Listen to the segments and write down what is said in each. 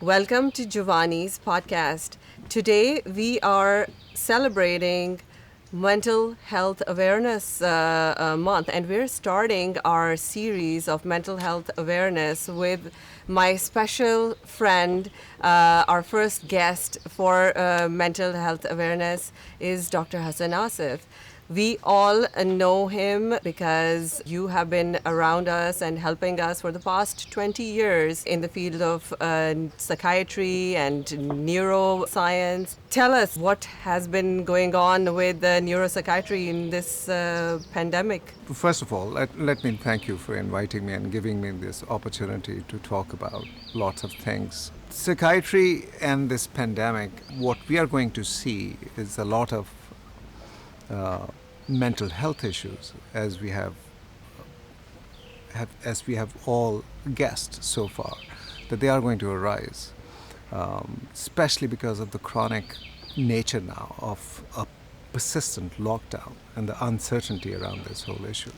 Welcome to Juvanni's podcast. Today we are celebrating Mental Health Awareness Month, and we're starting our series of mental health awareness with my special friend. Our first guest for mental health awareness is Dr. Hasan Asif. We all know him because you have been around us and helping us for the past 20 years in the field of psychiatry and neuroscience. Tell us what has been going on with neuropsychiatry in this pandemic. First of all, let me thank you for inviting me and giving me this opportunity to talk about lots of things. Psychiatry and this pandemic, what we are going to see is a lot of mental health issues, as we have all guessed so far, that they are going to arise, especially because of the chronic nature now of a persistent lockdown and the uncertainty around this whole issue.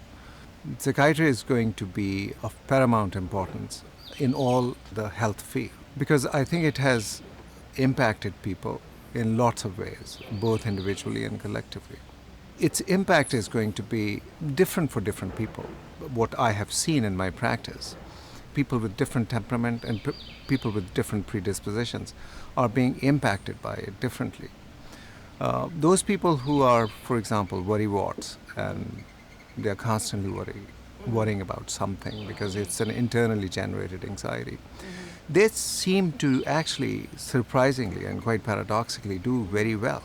Psychiatry is going to be of paramount importance in all the health field because I think it has impacted people in lots of ways, both individually and collectively. Its impact is going to be different for different people. What I have seen in my practice, people with different temperament and people with different predispositions are being impacted by it differently. Those people who are, for example, worrywarts and they are constantly worrying about something because it's an internally generated anxiety. They seem to actually, surprisingly and quite paradoxically, do very well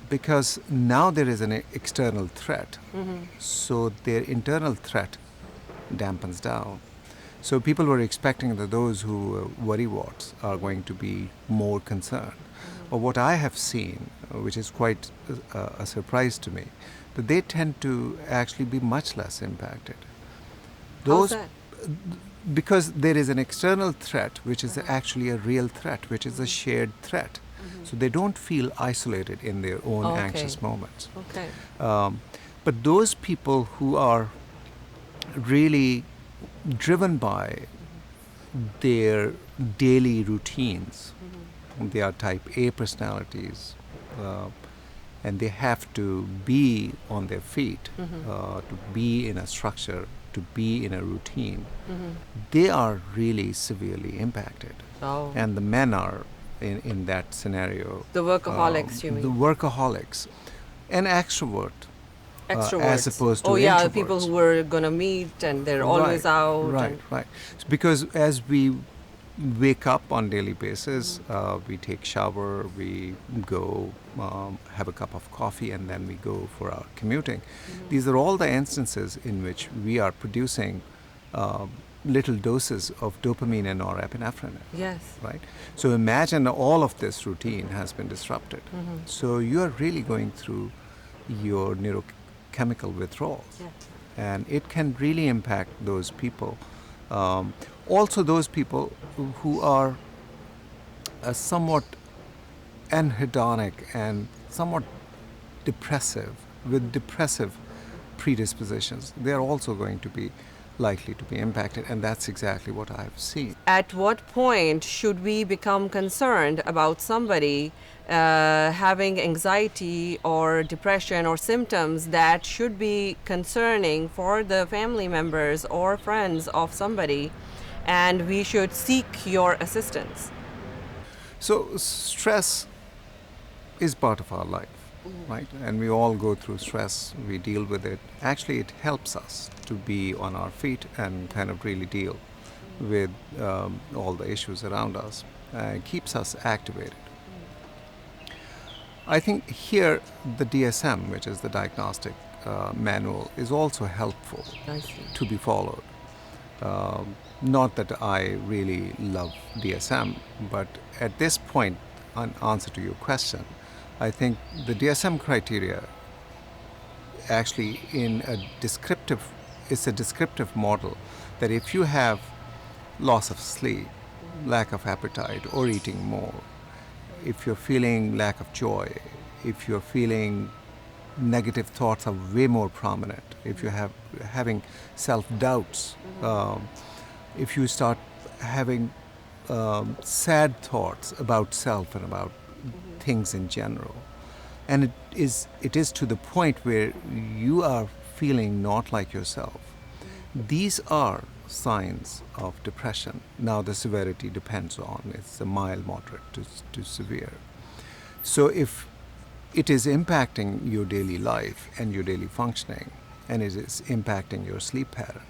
because now there is an external threat. So their internal threat dampens down. So people were expecting that those who worrywarts are going to be more concerned. But what I have seen, which is quite a surprise to me, that they tend to actually be much less impacted. How's that? Because there is an external threat, which is actually a real threat, which is a shared threat. So they don't feel isolated in their own anxious moments. Okay. But those people who are really driven by their daily routines, they are type A personalities, and they have to be on their feet, to be in a structure, to be in a routine, they are really severely impacted. Oh. And the men are in that scenario. The workaholics, you mean? The workaholics. An extrovert. Extroverts. As opposed to the introverts. people who were going to meet and they're always out. Right. Because as we wake up on daily basis, we take shower, we go have a cup of coffee, and then we go for our commuting. These are all the instances in which we are producing little doses of dopamine and norepinephrine. Yes. Right? So imagine all of this routine has been disrupted. So you are really going through your neurochemical withdrawals. Yeah. And it can really impact those people. Also those people who are somewhat anhedonic and somewhat depressive, with depressive predispositions, they are also going to be likely to be impacted, and that's exactly what I've seen. At what point should we become concerned about somebody having anxiety or depression or symptoms that should be concerning for the family members or friends of somebody, and we should seek your assistance? So stress is part of our life, right? And we all go through stress, we deal with it. Actually, it helps us to be on our feet and kind of really deal with all the issues around us. It keeps us activated. I think here the DSM, which is the diagnostic manual, is also helpful to be followed. Not that I really love DSM, but at this point, in answer to your question, I think the DSM criteria actually it's a descriptive model that if you have loss of sleep, lack of appetite or eating more, if you're feeling lack of joy, if you're feeling negative thoughts are way more prominent, if you're having self-doubts, if you start having sad thoughts about self and about things in general. And it is to the point where you are feeling not like yourself. These are signs of depression. Now the severity depends on it's a mild, moderate to severe. So if it is impacting your daily life and your daily functioning, and it is impacting your sleep pattern,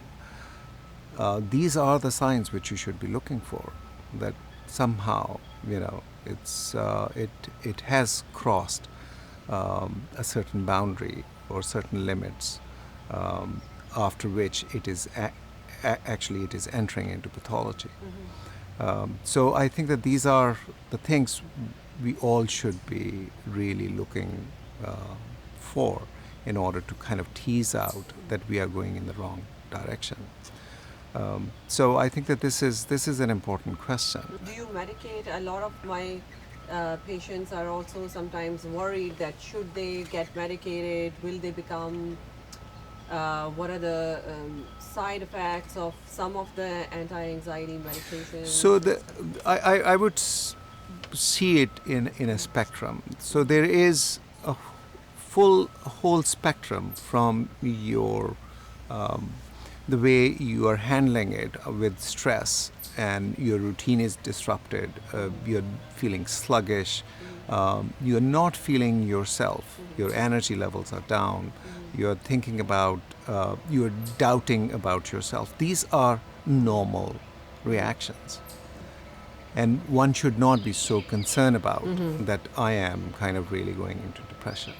these are the signs which you should be looking for. That somehow, it has crossed a certain boundary or certain limits, after which it is actually it is entering into pathology. So I think that these are the things we all should be really looking for in order to kind of tease out that we are going in the wrong direction. So I think that this is an important question. Do you medicate? A lot of my patients are also sometimes worried that should they get medicated, will they become, what are the side effects of some of the anti-anxiety medications? So I would see it in a spectrum. So there is a whole spectrum from your the way you are handling it with stress, and your routine is disrupted, you're feeling sluggish, you're not feeling yourself, your energy levels are down, you're thinking about, you're doubting about yourself. These are normal reactions. And one should not be so concerned about that I am kind of really going into depression.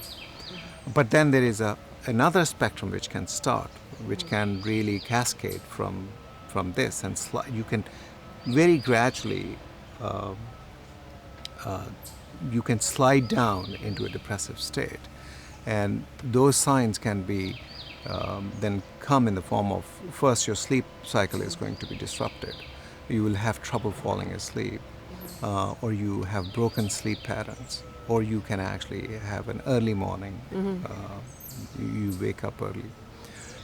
But then there is another spectrum which can start, which can really cascade from this, and you can very gradually you can slide down into a depressive state, and those signs can be then come in the form of, first, your sleep cycle is going to be disrupted. You will have trouble falling asleep, or you have broken sleep patterns, or you can actually have an early morning. You wake up early.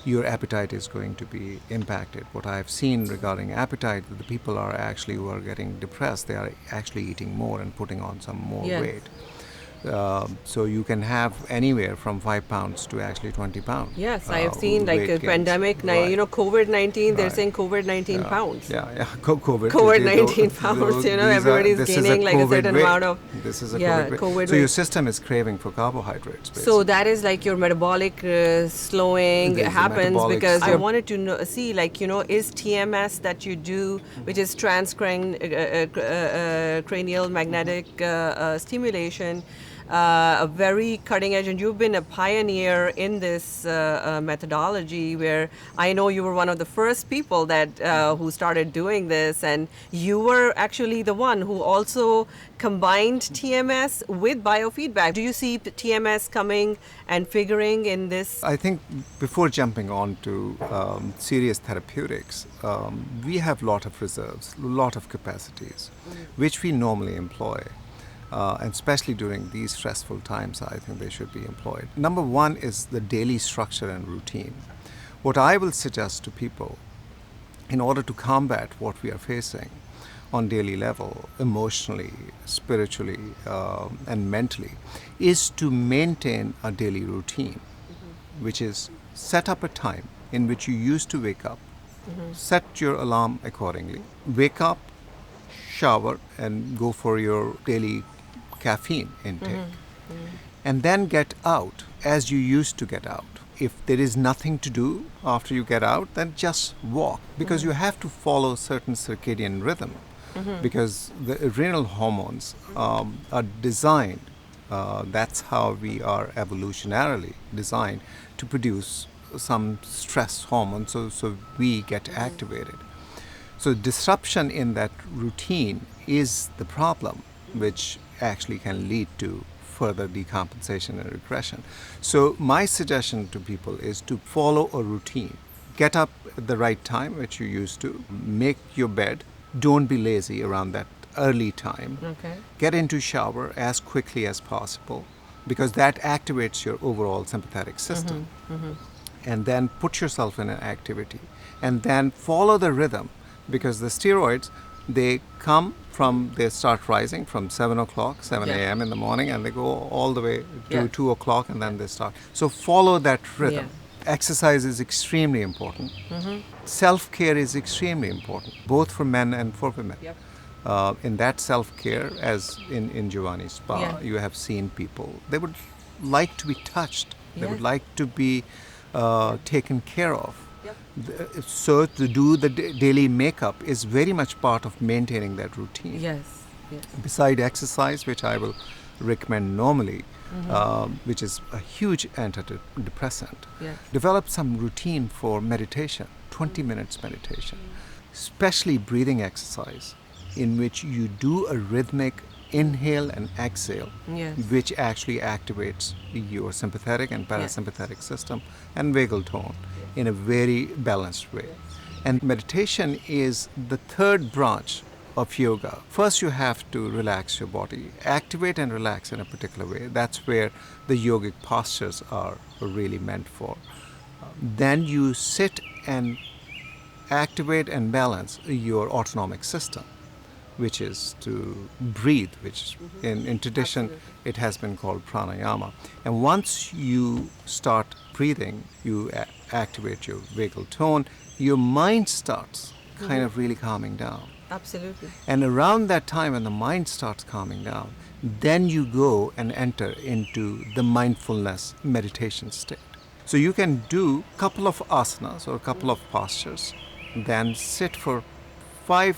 Your appetite is going to be impacted. What I've seen regarding appetite, the people are actually who are getting depressed, they are actually eating more and putting on some more weight. So you can have anywhere from 5 pounds to actually 20 pounds. Yes, I have seen like a pandemic, right. COVID-19, they're Right. saying COVID-19 pounds. COVID. COVID-19 pounds, everybody's gaining like a certain amount of... This is a Yeah, COVID. COVID So your weight. system is craving for carbohydrates, basically. So that is like your metabolic slowing There's a happens metabolic because I slip. wanted to see is TMS that you do, which is transcranial magnetic stimulation, a very cutting edge, and you've been a pioneer in this methodology, where I know you were one of the first people that who started doing this, and you were actually the one who also combined TMS with biofeedback. Do you see TMS coming and figuring in this? I think before jumping on to serious therapeutics, we have a lot of reserves, a lot of capacities, which we normally employ. And especially during these stressful times, I think they should be employed. Number one is the daily structure and routine. What I will suggest to people, in order to combat what we are facing on daily level, emotionally, spiritually, and mentally, is to maintain a daily routine, which is set up a time in which you used to wake up, set your alarm accordingly, wake up, shower, and go for your daily caffeine intake, and then get out as you used to get out. If there is nothing to do after you get out, then just walk, because you have to follow certain circadian rhythm, because the adrenal hormones are designed, that's how we are evolutionarily designed to produce some stress hormone, so we get activated. So disruption in that routine is the problem, which actually can lead to further decompensation and regression. So my suggestion to people is to follow a routine. Get up at the right time, which you used to. Make your bed. Don't be lazy around that early time. Okay. Get into shower as quickly as possible, because that activates your overall sympathetic system. And then put yourself in an activity. And then follow the rhythm, because the steroids They come from, they start rising from 7 o'clock, 7 Yeah. a.m. in the morning, and they go all the way to Yeah. 2 o'clock, and then they start. So follow that rhythm. Yeah. Exercise is extremely important. Self-care is extremely important, both for men and for women. Yep. In that self-care, as in Juvanni's spa, Yeah. you have seen people, they would like to be touched. They Yeah. would like to be taken care of. Yep. So to do the daily makeup is very much part of maintaining that routine. Yes. Yes. Beside exercise, which I will recommend normally, which is a huge antidepressant, Yeah. develop some routine for meditation, 20 minutes meditation, especially breathing exercise, in which you do a rhythmic inhale and exhale, Yes. which actually activates your sympathetic and parasympathetic system and vagal tone in a very balanced way. And meditation is the third branch of yoga. First, you have to relax your body, activate and relax in a particular way. That's where the yogic postures are really meant for. Then you sit and activate and balance your autonomic system, which is to breathe, which in tradition Absolutely. it has been called pranayama. And once you start breathing, you activate your vagal tone, your mind starts kind of really calming down. Absolutely. And around that time when the mind starts calming down, then you go and enter into the mindfulness meditation state. So you can do a couple of asanas or a couple of postures, then sit for 5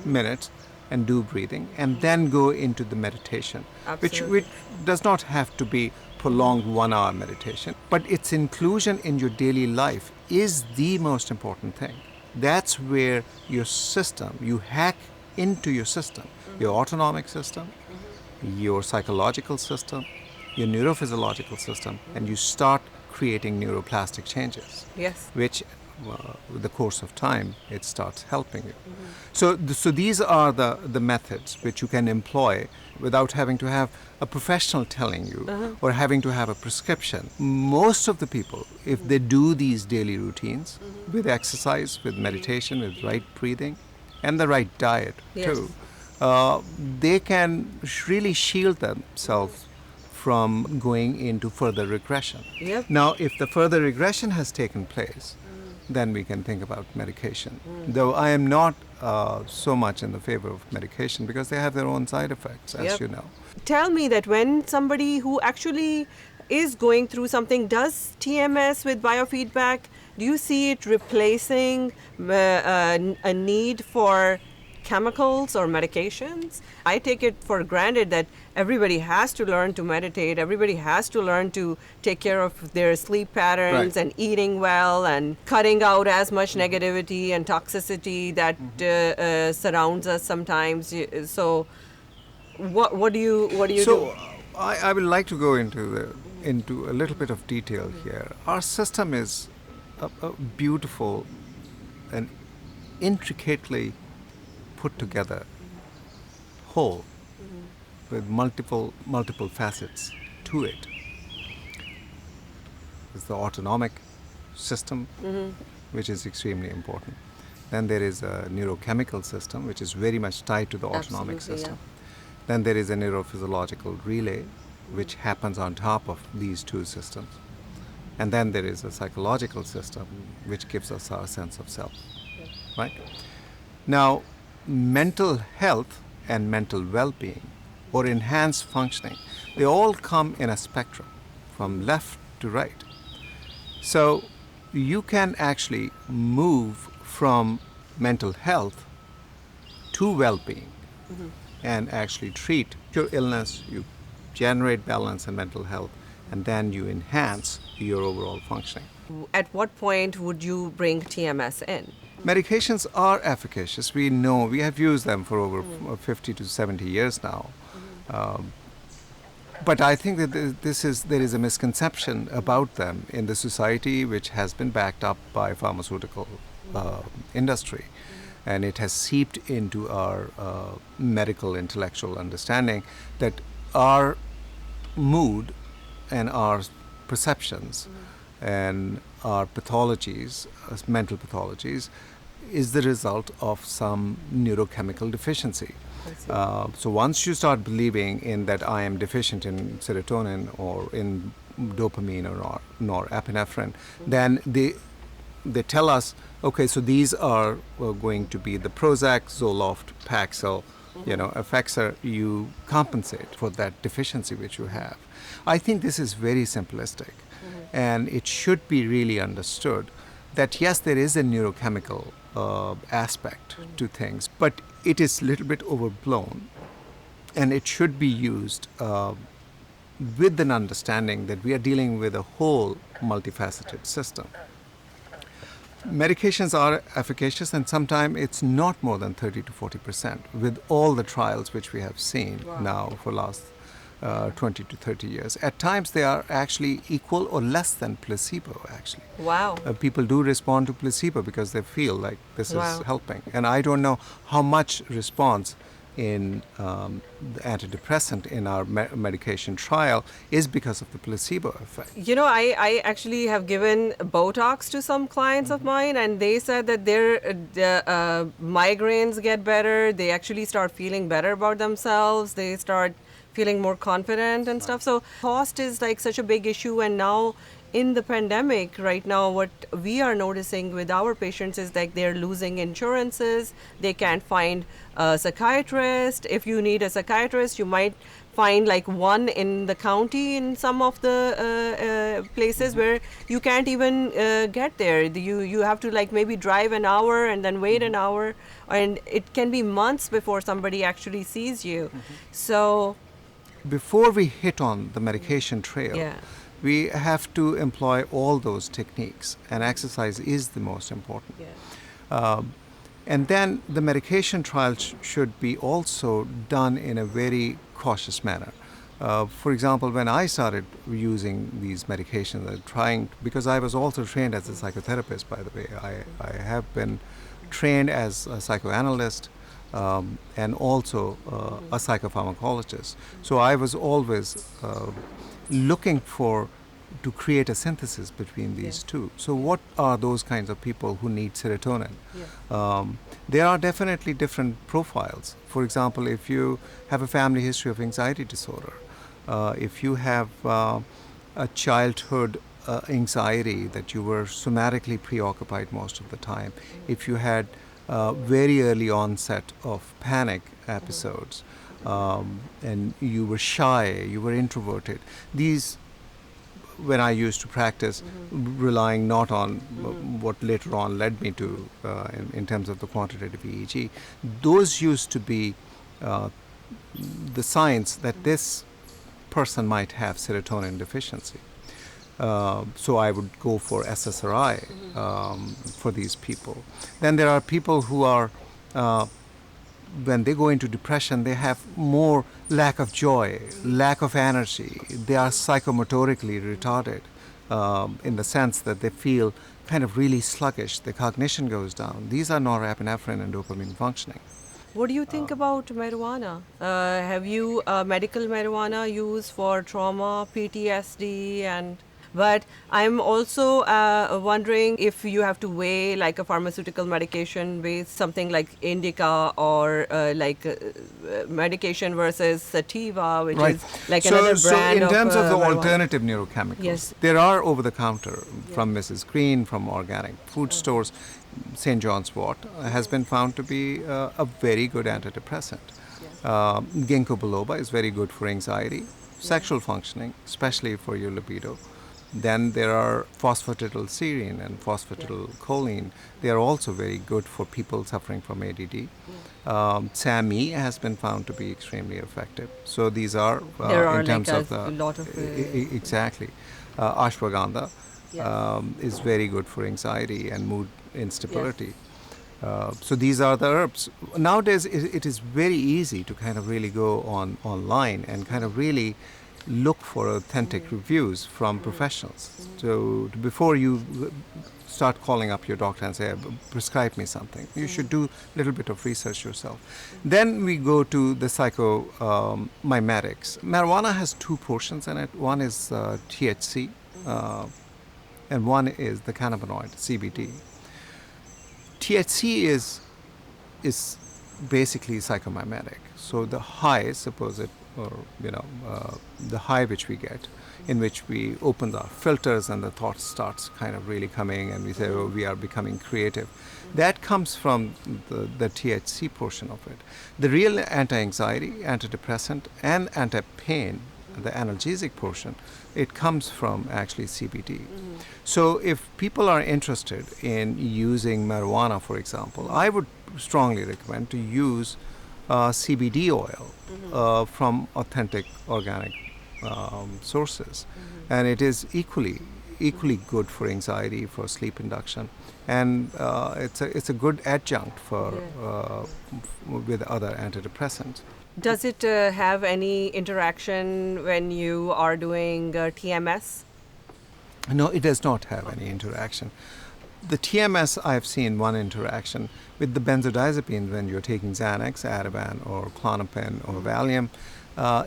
minutes and do breathing, and then go into the meditation, which Absolutely. does not have to be prolonged 1 hour meditation, but its inclusion in your daily life is the most important thing. That's where your system, you hack into your system, your autonomic system, your psychological system, your neurophysiological system, and you start creating neuroplastic changes, Yes. which with the course of time, it starts helping you. So these are the methods which you can employ without having to have a professional telling you or having to have a prescription. Most of the people, if they do these daily routines with exercise, with meditation, with right breathing, and the right diet too, they can really shield themselves from going into further regression. Yep. Now, if the further regression has taken place, then we can think about medication. Though I am not so much in the favor of medication because they have their own side effects, as Yep. you know. Tell me that when somebody who actually is going through something does TMS with biofeedback, do you see it replacing a need for chemicals or medications? I take it for granted that everybody has to learn to meditate, everybody has to learn to take care of their sleep patterns Right. and eating well and cutting out as much negativity and toxicity that surrounds us sometimes. So what do you do? So I would like to go into a little bit of detail here. Our system is a beautiful and intricately put together whole with multiple facets to it. There's the autonomic system, which is extremely important. Then there is a neurochemical system, which is very much tied to the autonomic Absolutely, system. Then there is a neurophysiological relay, which happens on top of these two systems. And then there is a psychological system, which gives us our sense of self. Right? Now, mental health and mental well-being or enhanced functioning, they all come in a spectrum from left to right. So you can actually move from mental health to well-being and actually treat your illness, you generate balance and mental health, and then you enhance your overall functioning. At what point would you bring TMS in? Medications are efficacious. We know, we have used them for over 50 to 70 years now. But I think that there is a misconception about them in the society, which has been backed up by pharmaceutical industry. And it has seeped into our medical intellectual understanding that our mood and our perceptions and our pathologies, mental pathologies, is the result of some neurochemical deficiency. I see. So once you start believing in that I am deficient in serotonin or in dopamine or norepinephrine, then they tell us, okay, so these are going to be the Prozac, Zoloft, Paxil, Effexor. You compensate for that deficiency which you have. I think this is very simplistic, and it should be really understood that yes, there is a neurochemical aspect to things, but it is a little bit overblown, and it should be used with an understanding that we are dealing with a whole multifaceted system. Medications are efficacious, and sometimes it's not more than 30 to 40% with all the trials which we have seen now for last 20 to 30 years. At times they are actually equal or less than placebo actually. Wow. People do respond to placebo because they feel like this Wow. is helping. And I don't know how much response in the antidepressant in our medication trial is because of the placebo effect. I actually have given Botox to some clients of mine, and they said that their migraines get better. They actually start feeling better about themselves. They start feeling more confident and stuff. So cost is like such a big issue, and now in the pandemic right now, what we are noticing with our patients is like they're losing insurances. They can't find a psychiatrist. If you need a psychiatrist, you might find like one in the county in some of the places where you can't even get there. You have to like maybe drive an hour and then wait an hour, and it can be months before somebody actually sees you. So before we hit on the medication trail, yeah. we have to employ all those techniques, and exercise is the most important. Yeah. And then the medication trial should be also done in a very cautious manner. For example, when I started using these medications, because I was also trained as a psychotherapist, by the way. I have been trained as a psychoanalyst and also a psychopharmacologist. So I was always looking to create a synthesis between these two. So what are those kinds of people who need serotonin? Yeah. There are definitely different profiles. For example, if you have a family history of anxiety disorder, if you have a childhood anxiety that you were somatically preoccupied most of the time, if you had very early onset of panic episodes, and you were shy, you were introverted. These, when I used to practice, relying not on what later on led me to in terms of the quantitative EEG, those used to be the signs that this person might have serotonin deficiency. So I would go for SSRI for these people. Then there are people who are, when they go into depression, they have more lack of joy, lack of energy. They are psychomotorically retarded in the sense that they feel kind of really sluggish. The cognition goes down. These are norepinephrine and dopamine functioning. What do you think about marijuana? Have you medical marijuana used for trauma, PTSD, and but I'm also wondering if you have to weigh like a pharmaceutical medication with something like indica or medication versus sativa, which is like another brand So in terms of the marijuana. alternative neurochemicals, Yes. there are over-the-counter from Mrs. Green, from organic food stores. St. John's wort has been found to be a very good antidepressant. Ginkgo biloba is very good for anxiety, sexual functioning, especially for your libido. Then there are phosphatidylserine and phosphatidylcholine. They are also very good for people suffering from ADD. SAMe has been found to be extremely effective. So these are There are in terms like of the lot of exactly. Ashwagandha Yes. is very good for anxiety and mood instability. So these are the herbs. Nowadays, it is very easy to kind of really go online and kind of really look for authentic reviews from professionals. So before you start calling up your doctor and say, prescribe me something, you should do a little bit of research yourself. Then we go to the psychomimetics. Marijuana has two portions in it. One is THC, and one is the cannabinoid, CBD. THC is basically psychomimetic. So the high, suppose it, or the high which we get, in which we open our filters and the thought starts kind of really coming, and we say, oh, we are becoming creative. That comes from the THC portion of it. The real anti-anxiety, antidepressant, and anti-pain, the analgesic portion, it comes from actually CBD. So if people are interested in using marijuana, for example, I would strongly recommend to use CBD oil from authentic organic sources, and it is equally good for anxiety, for sleep induction, and it's a good adjunct for with other antidepressants. Does it have any interaction when you are doing TMS? No, it does not have any interaction. The TMS, I've seen one interaction with the benzodiazepines when you're taking Xanax, Ativan, or Klonopin, or Valium.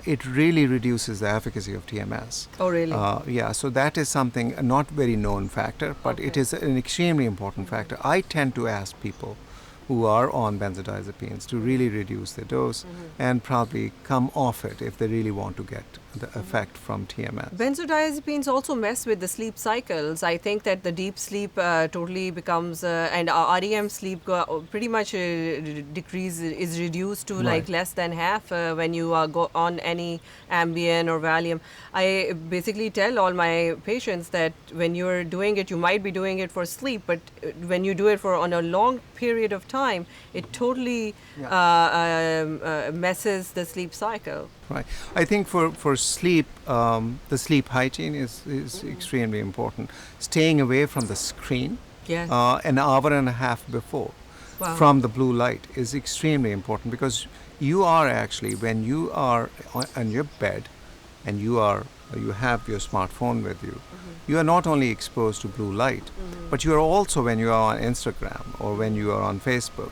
It really reduces the efficacy of TMS. Oh, really? Yeah, so that is something, a not very known factor, but it is an extremely important factor. I tend to ask people who are on benzodiazepines to really reduce their dose and probably come off it if they really want to get the effect from TMS. Benzodiazepines also mess with the sleep cycles. I think that the deep sleep totally becomes, and REM sleep pretty much is reduced to like less than half when you go on any Ambien or Valium. I basically tell all my patients that when you're doing it, you might be doing it for sleep, but when you do it for on a long period of time, it totally messes the sleep cycle. Right. I think for sleep, the sleep hygiene is extremely important. Staying away from the screen an hour and a half before from the blue light is extremely important, because you are actually, when you are on your bed and you have your smartphone with you, you are not only exposed to blue light, but you are also, when you are on Instagram or when you are on Facebook,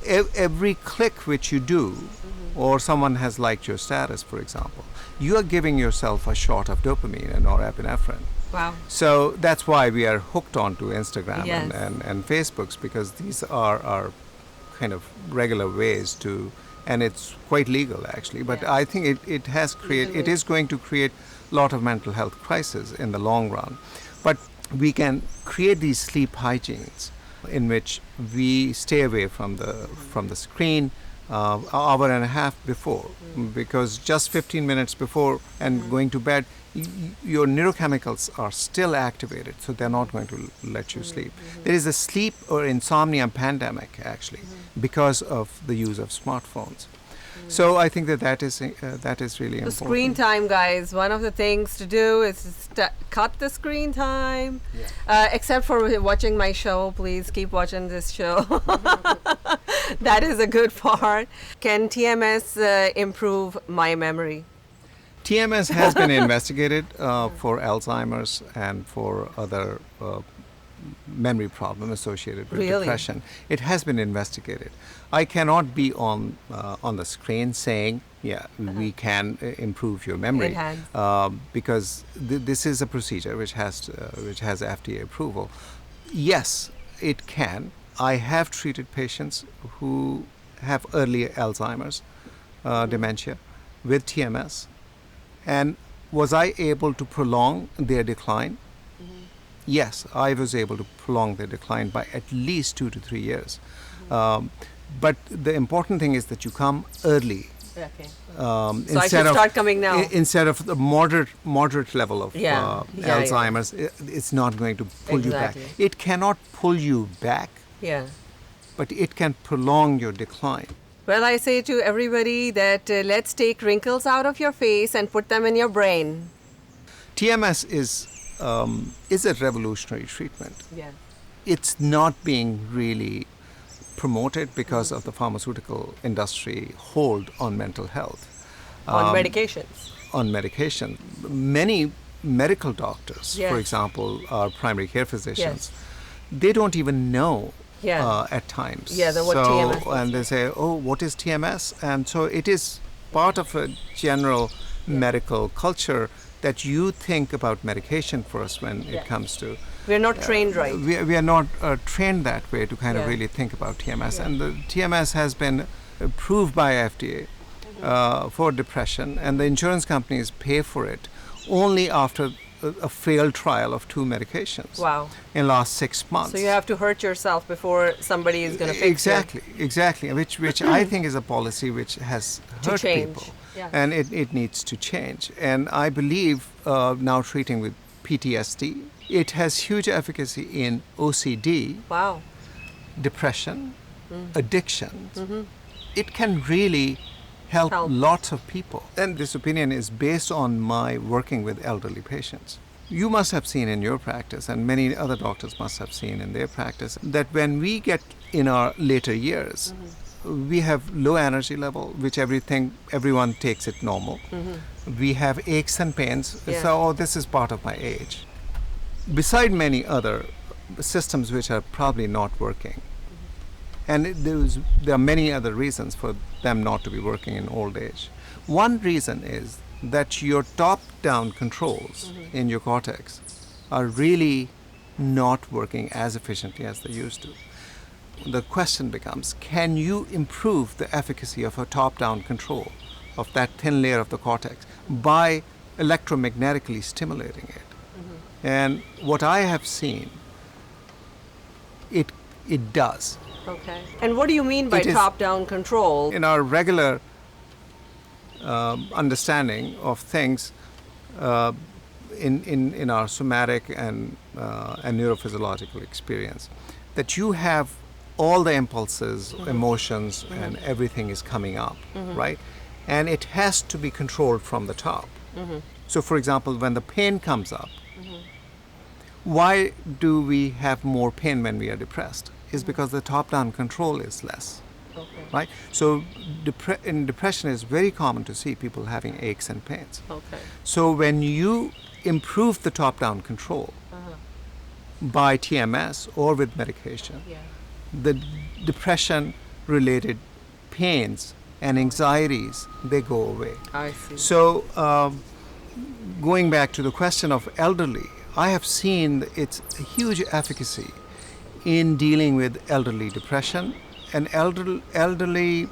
every click which you do, or someone has liked your status, for example, you are giving yourself a shot of dopamine and norepinephrine. Wow. So that's why we are hooked onto Instagram and Facebooks, because these are kind of regular ways to, and it's quite legal actually, but I think it is going to create a lot of mental health crisis in the long run. But we can create these sleep hygienes in which we stay away from the screen hour and a half before, because just 15 minutes before and going to bed, your neurochemicals are still activated, so they're not going to let you sleep. There is a sleep or insomnia pandemic actually because of the use of smartphones. So I think that is really important. The screen time, guys. One of the things to do is cut the screen time. Except for watching my show, please keep watching this show. That is a good part. Can TMS improve my memory? TMS has been investigated for Alzheimer's and for other memory problem associated with depression. It has been investigated. I cannot be on the screen saying, we can improve your memory, because this is a procedure which has FDA approval. Yes, it can. I have treated patients who have early Alzheimer's dementia with TMS, and was I able to prolong their decline? Yes, I was able to prolong their decline by at least 2 to 3 years. But the important thing is that you come early. Okay. So I should start coming now. Instead of the moderate level of Alzheimer's, it's not going to pull you back. It cannot pull you back, but it can prolong your decline. Well, I say to everybody that let's take wrinkles out of your face and put them in your brain. TMS is a revolutionary treatment. It's not being really promoted because of the pharmaceutical industry hold on mental health. On medications. On medication. Many medical doctors, for example, our primary care physicians, they don't even know at times. What TMS is. And they say, oh, what is TMS? And so it is part of a general medical culture that you think about medication first when it comes to. We're not trained right. We are not trained that way to kind of Yeah. really think about TMS. Yeah. And the TMS has been approved by FDA for depression, and the insurance companies pay for it only after a failed trial of 2 medications Wow. in last 6 months. So you have to hurt yourself before somebody is going to fix Exactly, which I think is a policy which has To hurt change. people, Yeah. and it needs to change. And I believe now treating with PTSD, it has huge efficacy in OCD, Wow. depression, addictions. It can really help lots of people. And this opinion is based on my working with elderly patients. You must have seen in your practice, and many other doctors must have seen in their practice, that when we get in our later years, we have low energy level, which everyone takes it normal. We have aches and pains. Yeah. So, this is part of my age. Beside many other systems which are probably not working, and there are many other reasons for them not to be working in old age. One reason is that your top-down controls in your cortex are really not working as efficiently as they used to. The question becomes, can you improve the efficacy of a top-down control of that thin layer of the cortex by electromagnetically stimulating it? And what I have seen, it does. Okay. And what do you mean by It is- top-down control? In our regular understanding of things, in our somatic and neurophysiological experience, that you have all the impulses, emotions, and everything is coming up, right? And it has to be controlled from the top. So, for example, when the pain comes up, why do we have more pain when we are depressed? Is because the top-down control is less, right? So, in depression, it's very common to see people having aches and pains. Okay. So, when you improve the top-down control by TMS or with medication, Yeah. the depression-related pains and anxieties, they go away. I see. So, going back to the question of elderly, I have seen its huge efficacy in dealing with elderly depression and elderly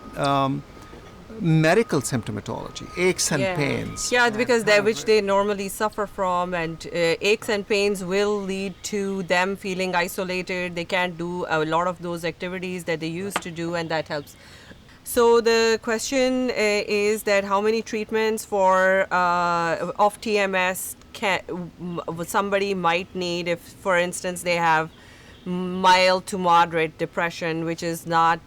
medical symptomatology, aches and pains. Yeah, because which they normally suffer from, and aches and pains will lead to them feeling isolated. They can't do a lot of those activities that they used to do, and that helps. So the question is that how many treatments for of TMS somebody might need if, for instance, they have mild to moderate depression, which is not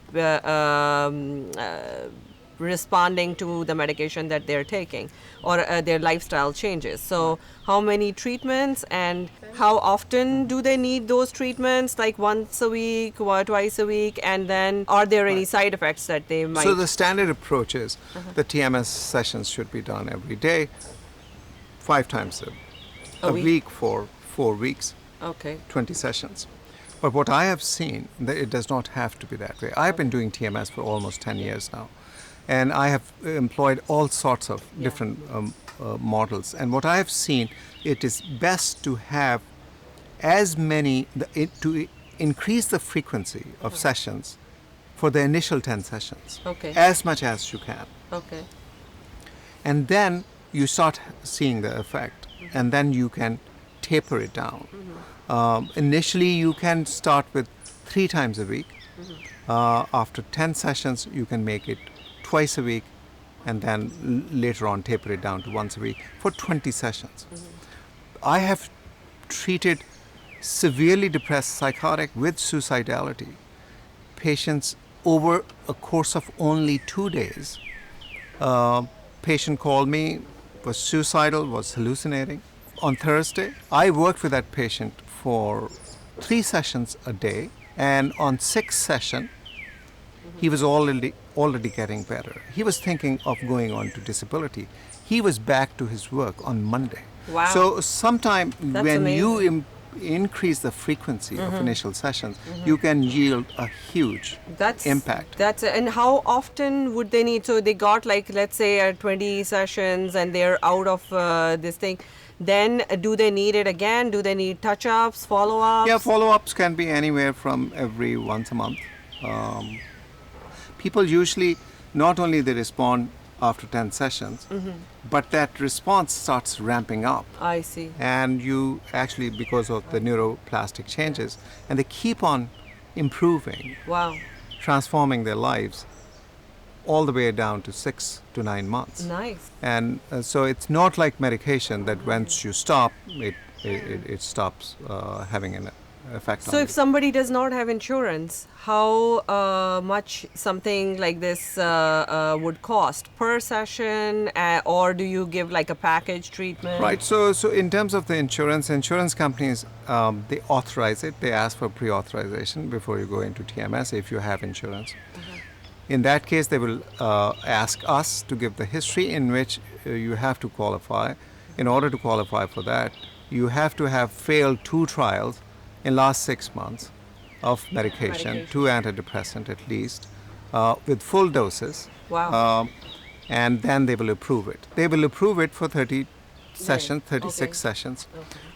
responding to the medication that they're taking, or their lifestyle changes. So how many treatments, and how often do they need those treatments, like once a week or twice a week, and then are there any side effects that they might? So the standard approach is the TMS sessions should be done every day, 5 times a week for 4 weeks, Okay. 20 sessions. But what I have seen, that it does not have to be that way. I've been doing TMS for almost 10 years now, and I have employed all sorts of different models. And what I have seen, it is best to have as many, to increase the frequency of sessions for the initial 10 sessions, Okay. as much as you can. Okay. And then you start seeing the effect, and then you can taper it down. Initially, you can start with 3 times a week. After 10 sessions, you can make it twice a week, and then later on taper it down to once a week for 20 sessions. I have treated severely depressed psychotic with suicidality patients over a course of only 2 days. Patient called me, was suicidal, was hallucinating. On Thursday, I worked with that patient for 3 sessions a day, and on 6th session, he was already getting better. He was thinking of going on to disability. He was back to his work on Monday. Wow. So sometime That's when you amazing. increase the frequency of initial sessions, you can yield a huge impact. And how often would they need? So they got like, let's say 20 sessions and they're out of this thing. Then do they need it again? Do they need touch-ups, follow-ups? Yeah, follow-ups can be anywhere from every once a month. People usually, not only they respond after 10 sessions, but that response starts ramping up. I see. And you actually, because of the neuroplastic changes, and they keep on improving, Wow. transforming their lives all the way down to 6 to 9 months. Nice. And so it's not like medication that once you stop, it stops having an effect on So you. if somebody does not have insurance, how much something like this would cost per session, or do you give like a package treatment? Right. So in terms of the insurance companies, they authorize it. They ask for pre-authorization before you go into TMS if you have insurance. In that case, they will ask us to give the history in which you have to qualify. In order to qualify for that, you have to have failed 2 trials in last 6 months of medication, 2 antidepressant at least, with full doses. Wow. And then they will approve it. They will approve it for 30 sessions, 36 Okay. sessions.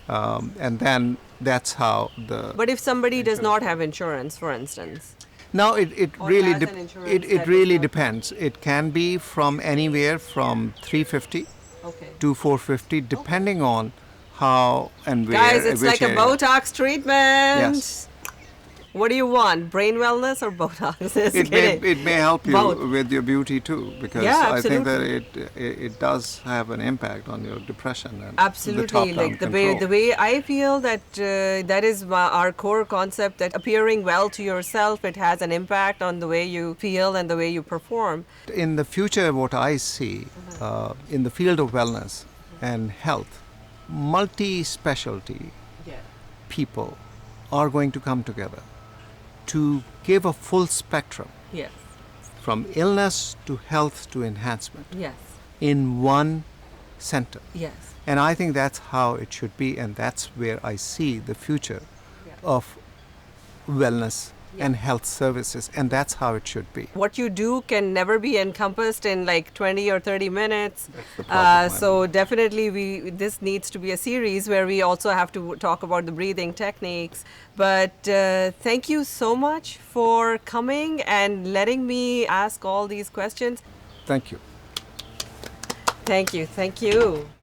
And then that's how the... But if somebody does not have insurance, for instance? Now it Or really has an insurance it that really does not- depends. It can be from anywhere from 350 Okay. to 450, depending on how and where. Guys, it's which like a area. Botox treatment. Yes. What do you want? Brain wellness or Botox? Just It may, kidding. it may help you Both. with your beauty too, because Yeah, I think that absolutely. it does have an impact on your depression and Absolutely, the top-down like control. the way I feel that that is our core concept, that appearing well to yourself, it has an impact on the way you feel and the way you perform. In the future, what I see in the field of wellness and health, multi-specialty people are going to come together to give a full spectrum Yes, from illness to health to enhancement yes, in one center. yes. And I think that's how it should be, and that's where I see the future Yeah. of wellness and health services, and that's how it should be. What you do can never be encompassed in like 20 or 30 minutes. the problem, So definitely this needs to be a series where we also have to talk about the breathing techniques. But thank you so much for coming and letting me ask all these questions. Thank you. Thank you. Thank you.